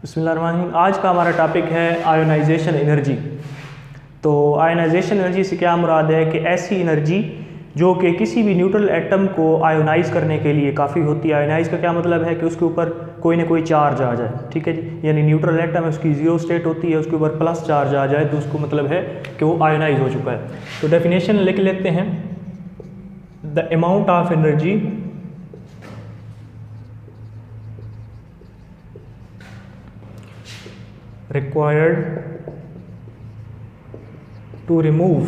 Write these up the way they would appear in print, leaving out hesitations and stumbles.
बिस्मिल्लाहिर्रहमानिर्रहीम। आज का हमारा टॉपिक है आयोनाइजेशन एनर्जी। तो आयोनाइजेशन एनर्जी से क्या मुराद है कि ऐसी एनर्जी जो कि किसी भी न्यूट्रल एटम को आयोनाइज करने के लिए काफ़ी होती है। आयोनाइज का क्या मतलब है कि उसके ऊपर कोई ना कोई चार्ज आ जाए, ठीक है जी। यानी न्यूट्रल एटम है, उसकी जीरो स्टेट होती है, उसके ऊपर प्लस चार्ज आ जाए तो उसको मतलब है कि वो आयोनाइज हो चुका है। तो डेफिनेशन लिख लेते हैं, the amount of energy required to remove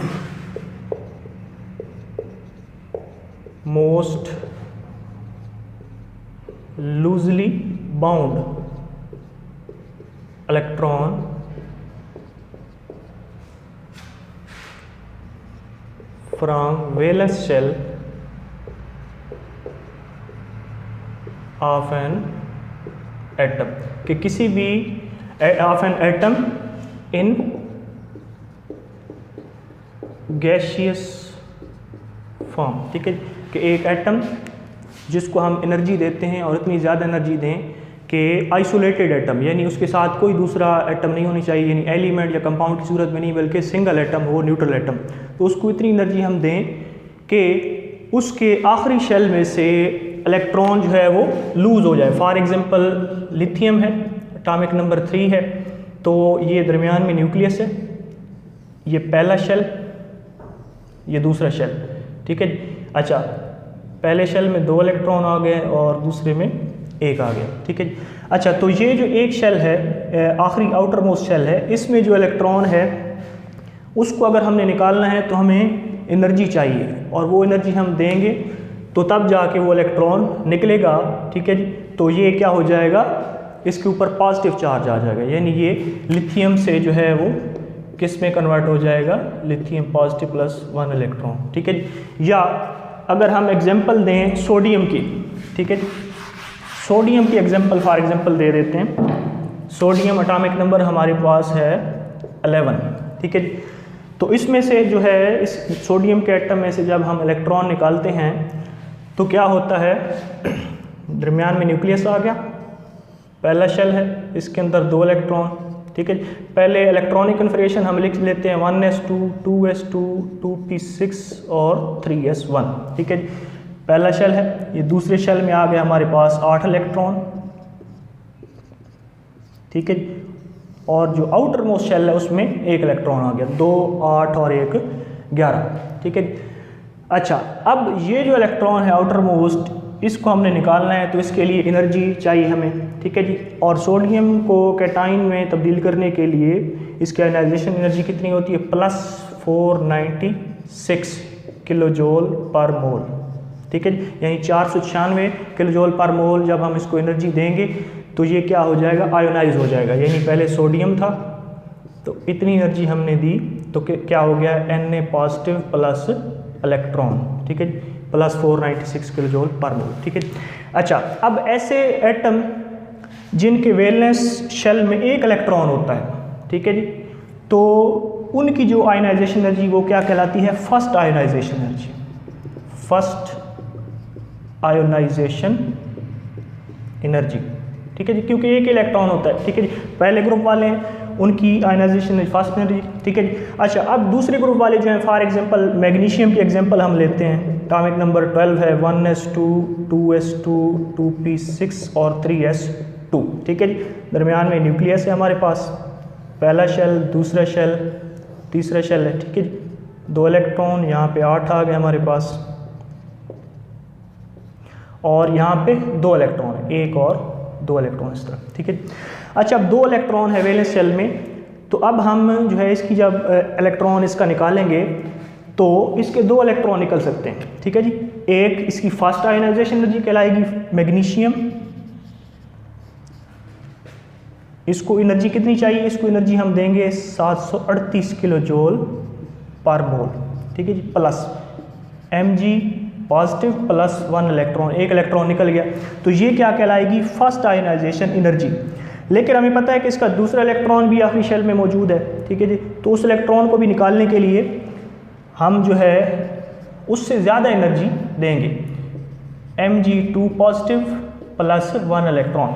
most loosely bound electron from valence shell of an atom, कि किसी भी of an atom in gaseous form, ठीक है, कि एक एटम जिसको हम एनर्जी देते हैं और इतनी ज़्यादा एनर्जी दें कि आइसोलेटेड एटम, यानी उसके साथ कोई दूसरा एटम नहीं होनी चाहिए, यानी एलिमेंट या कंपाउंड की सूरत में नहीं बल्कि सिंगल एटम हो, न्यूट्रल एटम। तो उसको इतनी एनर्जी हम दें कि उसके आखिरी शेल में से इलेक्ट्रॉन जो है वो लूज़ हो जाए। फॉर एग्जांपल लिथियम है, एटॉमिक नंबर 3 है, तो ये दरमियान में न्यूक्लियस है, ये पहला शेल, ये दूसरा शेल, ठीक है। अच्छा, पहले शेल में 2 इलेक्ट्रॉन आ गए और दूसरे में 1 आ गया, ठीक है। अच्छा, तो ये जो एक शेल है, आखिरी आउटर मोस्ट शेल है, इसमें जो इलेक्ट्रॉन है उसको अगर हमने निकालना है तो हमें एनर्जी चाहिए और वो एनर्जी हम देंगे तो तब जाके वो इलेक्ट्रॉन निकलेगा, ठीक है जी। तो ये क्या हो जाएगा, इसके ऊपर पॉजिटिव चार्ज आ जाएगा, यानी ये लिथियम से जो है वो किस में कन्वर्ट हो जाएगा, लिथियम पॉजिटिव +1 इलेक्ट्रॉन, ठीक है जी। या अगर हम एग्जांपल दें सोडियम की, ठीक है, सोडियम की एग्जांपल फॉर एग्जांपल दे देते हैं। सोडियम एटॉमिक नंबर हमारे पास है 11, ठीक है जी। तो इसमें से जो है, इस सोडियम के एटम में से जब हम इलेक्ट्रॉन निकालते हैं तो क्या होता है, दरमियान में न्यूक्लियस आ गया, पहला शेल है, इसके अंदर 2 इलेक्ट्रॉन, ठीक है। पहले इलेक्ट्रॉनिक कन्फिगरेशन हम लिख लेते हैं 1s2 2s2 2p6 और 3s1, ठीक है। पहला शेल है, ये दूसरे शेल में आ गया हमारे पास 8 इलेक्ट्रॉन, ठीक है। और जो आउटर मोस्ट शेल है उसमें 1 इलेक्ट्रॉन आ गया, 2 8 और 1 11, ठीक है। अच्छा, अब ये जो इलेक्ट्रॉन है आउटर मोस्ट, इसको हमने निकालना है तो इसके लिए एनर्जी चाहिए हमें, ठीक है जी। और सोडियम को कैटाइन में तब्दील करने के लिए इसकी आयोनाइजेशन एनर्जी कितनी होती है, +496 किलो जूल पर मोल, ठीक है जी। यानी 496 किलो जूल पर मोल जब हम इसको एनर्जी देंगे तो ये क्या हो जाएगा, आयोनाइज हो जाएगा। यानी पहले सोडियम था तो इतनी एनर्जी हमने दी तो क्या हो गया, Na पॉजिटिव प्लस इलेक्ट्रॉन, ठीक है, +496 किलो जूल पर मोल, ठीक है। अच्छा, अब ऐसे एटम जिनके वैलेंस शेल में 1 इलेक्ट्रॉन होता है, ठीक है जी, तो उनकी जो आयोनाइजेशन एनर्जी वो क्या कहलाती है, first ionisation energy, first ionisation energy, ठीक है जी, क्योंकि 1 इलेक्ट्रॉन होता है, ठीक है जी। पहले ग्रुप वाले हैं उनकी आयोनाइजेशन फर्स्ट एनर्जी, ठीक है जी। अच्छा, अब दूसरे ग्रुप वाले जो हैं, फॉर एग्जांपल मैग्नीशियम की एग्जांपल हम लेते हैं, एटॉमिक नंबर 12 है, 1s2 2s2 2p6 और 3s2, ठीक है जी। दरमियान में न्यूक्लियस है हमारे पास, पहला शेल, दूसरा शेल, तीसरा शेल है, ठीक है जी। 2 इलेक्ट्रॉन, यहाँ पे 8 आ गए हमारे पास, और यहाँ पे 2 इलेक्ट्रॉन है, 1 और 2 इलेक्ट्रॉन इस तरह, ठीक है। अच्छा, अब 2 इलेक्ट्रॉन है वैलेंस शेल में, तो अब हम जो है इसकी जब इलेक्ट्रॉन इसका निकालेंगे तो इसके 2 इलेक्ट्रॉन निकल सकते हैं, ठीक है जी। एक इसकी फर्स्ट आयोनाइजेशन एनर्जी कहलाएगी मैग्नीशियम, इसको एनर्जी कितनी चाहिए, इसको एनर्जी हम देंगे 738 किलो जूल पर मोल, ठीक है जी, plus Mg positive +1 electron, 1 electron निकल गया, तो ये क्या कहलाएगी, फर्स्ट आयोनाइजेशन एनर्जी। लेकिन हमें पता है कि इसका दूसरा इलेक्ट्रॉन भी आखिरी शेल में मौजूद है, ठीक है जी। तो उस इलेक्ट्रॉन को भी निकालने के लिए हम जो है उससे ज़्यादा एनर्जी देंगे, Mg2 पॉजिटिव +1 इलेक्ट्रॉन।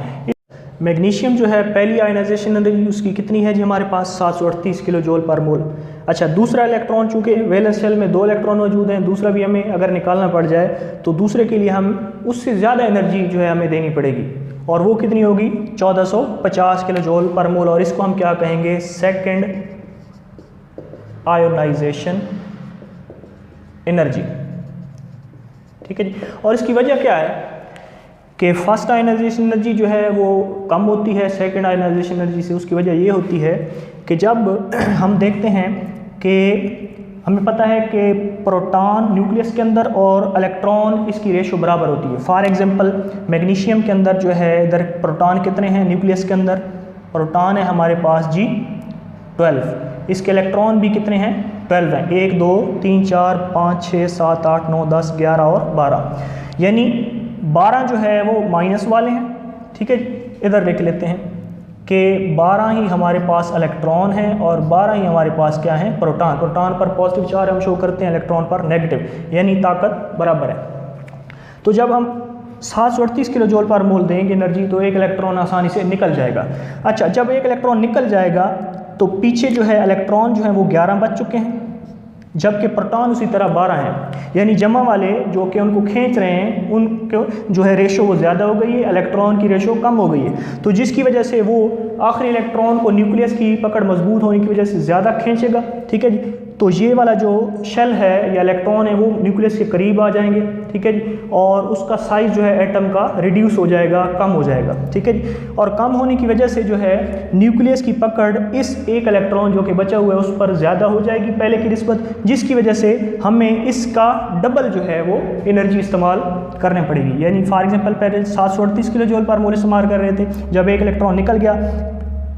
मैग्नीशियम जो है पहली आयनाइजेशन एनर्जी उसकी कितनी है जी हमारे पास 738 किलो जूल पर मोल। अच्छा, दूसरा इलेक्ट्रॉन, चूँकि वैलेंस शेल में 2 इलेक्ट्रॉन मौजूद हैं, दूसरा भी हमें अगर निकालना पड़ जाए तो दूसरे के लिए हम उससे ज़्यादा एनर्जी जो है हमें देनी पड़ेगी, और वो कितनी होगी 1450 किलो जूल पर मोल, और इसको हम क्या कहेंगे, सेकेंड आयोनाइजेशन एनर्जी। ठीक है जी। और इसकी वजह क्या है कि फर्स्ट आयनाइजेशन एनर्जी जो है वो कम होती है सेकेंड आयनाइजेशन एनर्जी से। उसकी वजह ये होती है कि जब हम देखते हैं कि हमें पता है कि प्रोटॉन न्यूक्लियस के अंदर और इलेक्ट्रॉन इसकी रेशो बराबर होती है। फॉर एग्जांपल मैग्नीशियम के अंदर जो है इधर प्रोटॉन कितने हैं, न्यूक्लियस के अंदर प्रोटॉन है हमारे पास जी 12, इसके इलेक्ट्रॉन भी कितने हैं 12 हैं, 1 2 3 4 5 6 7 8 9 10 11 और 12, यानी 12 जो है वो माइनस वाले हैं। ठीक है, इधर देख लेते हैं कि 12 ही हमारे पास इलेक्ट्रॉन हैं और 12 ही हमारे पास क्या हैं प्रोटॉन। प्रोटॉन पर पॉजिटिव चार्ज हम शो करते हैं, इलेक्ट्रॉन पर नेगेटिव, यानी ताकत बराबर है। तो जब हम 738 किलो जूल पर मोल देंगे एनर्जी तो एक इलेक्ट्रॉन आसानी से निकल जाएगा। अच्छा, जब एक इलेक्ट्रॉन निकल जाएगा तो पीछे जो है इलेक्ट्रॉन जो है वो 11 बच चुके हैं, जबकि प्रोटॉन उसी तरह 12 हैं, यानी जमा वाले जो कि उनको खींच रहे हैं उनको जो है रेशो वो ज़्यादा हो गई है, इलेक्ट्रॉन की रेशो कम हो गई है, तो जिसकी वजह से वो आखिरी इलेक्ट्रॉन को न्यूक्लियस की पकड़ मजबूत होने की वजह से ज़्यादा खींचेगा। ठीक है जी, तो ये वाला जो शेल है या इलेक्ट्रॉन है वो न्यूक्लियस के करीब आ जाएंगे। ठीक है जी, और उसका साइज़ जो है एटम का रिड्यूस हो जाएगा, कम हो जाएगा। ठीक है जी, और कम होने की वजह से जो है न्यूक्लियस की पकड़ इस एक इलेक्ट्रॉन जो कि बचा हुआ है उस पर ज़्यादा हो जाएगी पहले की निस्बत, जिसकी वजह से हमें इसका डबल जो है वो एनर्जी इस्तेमाल करनी पड़ेगी। यानी फॉर एग्जांपल पहले 738 किलो जूल पर मोल इस्तेमाल कर रहे थे, जब एक इलेक्ट्रॉन निकल गया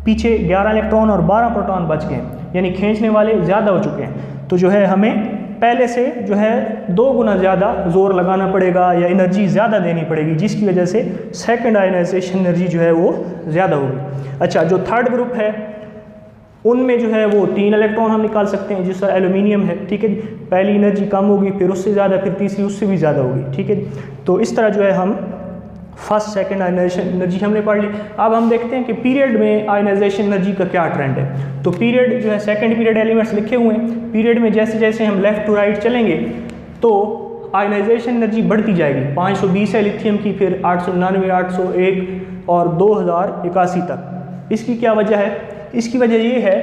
पीछे 11 इलेक्ट्रॉन और 12 प्रोटॉन बच गए, यानी खींचने वाले ज़्यादा हो चुके हैं, तो जो है हमें पहले से जो है 2 गुना ज़्यादा जोर लगाना पड़ेगा या एनर्जी ज़्यादा देनी पड़ेगी, जिसकी वजह से सेकंड आयनाइजेशन एनर्जी जो है वो ज़्यादा होगी। अच्छा, जो थर्ड ग्रुप है उनमें जो है वो 3 इलेक्ट्रॉन हम निकाल सकते हैं, जिस तरह एल्यूमिनियम है। ठीक है जी, पहली एनर्जी कम होगी, फिर उससे ज़्यादा, फिर तीसरी उससे भी ज़्यादा होगी। ठीक है जी, तो इस तरह जो है हम फर्स्ट सेकंड आयनाइजेशन एनर्जी हमने पढ़ ली। अब हम देखते हैं कि पीरियड में आयनाइजेशन एनर्जी का क्या ट्रेंड है। तो पीरियड जो है सेकंड पीरियड एलिमेंट्स लिखे हुए हैं, पीरियड में जैसे जैसे हम लेफ़्ट टू राइट चलेंगे तो आयनाइजेशन एनर्जी बढ़ती जाएगी। 520 है लिथियम की, फिर 899, 801 और 2081 तक। इसकी क्या वजह है? इसकी वजह ये है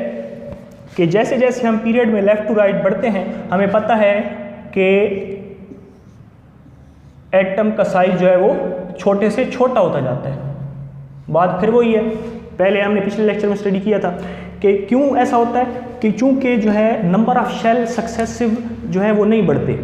कि जैसे जैसे हम पीरियड में लेफ़्ट टू राइट बढ़ते हैं हमें पता है कि एटम का साइज जो है वो छोटे से छोटा होता जाता है। बात फिर वही है, पहले हमने पिछले लेक्चर में स्टडी किया था कि क्यों ऐसा होता है, कि चूँकि जो है नंबर ऑफ़ शेल सक्सेसिव जो है वो नहीं बढ़ते,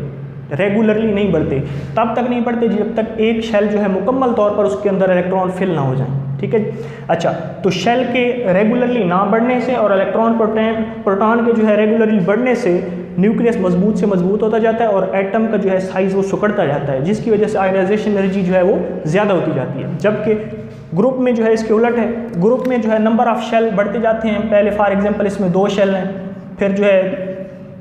रेगुलरली नहीं बढ़ते। तब तक नहीं बढ़ते जब तक एक शेल जो है मुकम्मल तौर पर उसके अंदर इलेक्ट्रॉन फिल ना हो जाए। ठीक है। अच्छा, तो शेल के रेगुलरली ना बढ़ने से और इलेक्ट्रॉन प्रोटॉन के जो है रेगुलरली बढ़ने से न्यूक्लियस मजबूत से मजबूत होता जाता है और एटम का जो है साइज़ वो सिकुड़ता जाता है, जिसकी वजह से आयनाइजेशन एनर्जी जो है वो ज़्यादा होती जाती है। जबकि ग्रुप में जो है इसके उलट है, ग्रुप में जो है नंबर ऑफ़ शेल बढ़ते जाते हैं। पहले फॉर एग्जांपल इसमें 2 शेल हैं, फिर जो है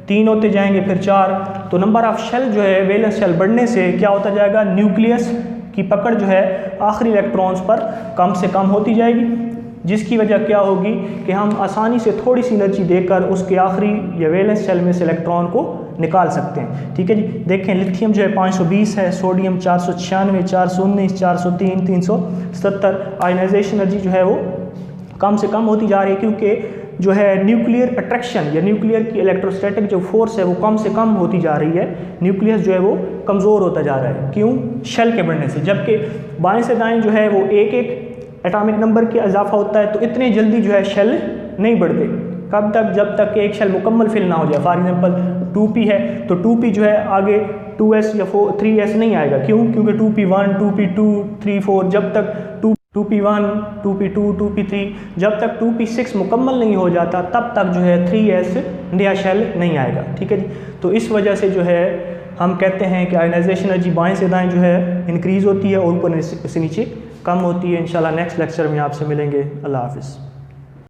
3 होते जाएंगे, फिर 4, तो नंबर ऑफ़ शेल जो है वैलेंस शेल बढ़ने से क्या होता जाएगा, न्यूक्लियस की पकड़ जो है आखिरी इलेक्ट्रॉन्स पर कम से कम होती जाएगी, जिसकी वजह क्या होगी कि हम आसानी से थोड़ी सी एनर्जी देकर उसके आखिरी या वैलेंस शेल में से इलेक्ट्रॉन को निकाल सकते हैं। ठीक है जी, देखें लिथियम जो है 520 है, सोडियम 496, 419, 403, 370। आयनाइजेशन एनर्जी जो है वो कम से कम होती जा रही है, क्योंकि जो है न्यूक्लियर अट्रैक्शन या न्यूक्लियर की इलेक्ट्रोस्टैटिक जो फोर्स है वो कम से कम होती जा रही है। न्यूक्लियस जो है वो कमज़ोर होता जा रहा है, क्यों? शेल के बढ़ने से। जबकि बाएं से दाएं जो है वो एक एटॉमिक नंबर की इजाफा होता है, तो इतने जल्दी जो है शेल नहीं बढ़ते। कब तक? जब तक कि एक शेल मुकम्मल फिल ना हो जाए। फॉर एग्जांपल 2p है, तो 2p जो है आगे 2s या 3s नहीं आएगा। क्यों? क्योंकि 2p1, 2p2, 3, 4, जब तक 2p1, 2p2, 2p3, जब तक 2p6 मुकम्मल नहीं हो जाता तब तक जो है 3s नया शेल नहीं आएगा। ठीक है जी, तो इस वजह से जो है हम कहते हैं कि आयनाइजेशन एनर्जी बाएं से दाएं जो है इंक्रीज़ होती है और ऊपर से नीचे कम होती है। इंशाल्लाह नेक्स्ट लेक्चर में आपसे मिलेंगे। अल्लाह हाफ़िज़।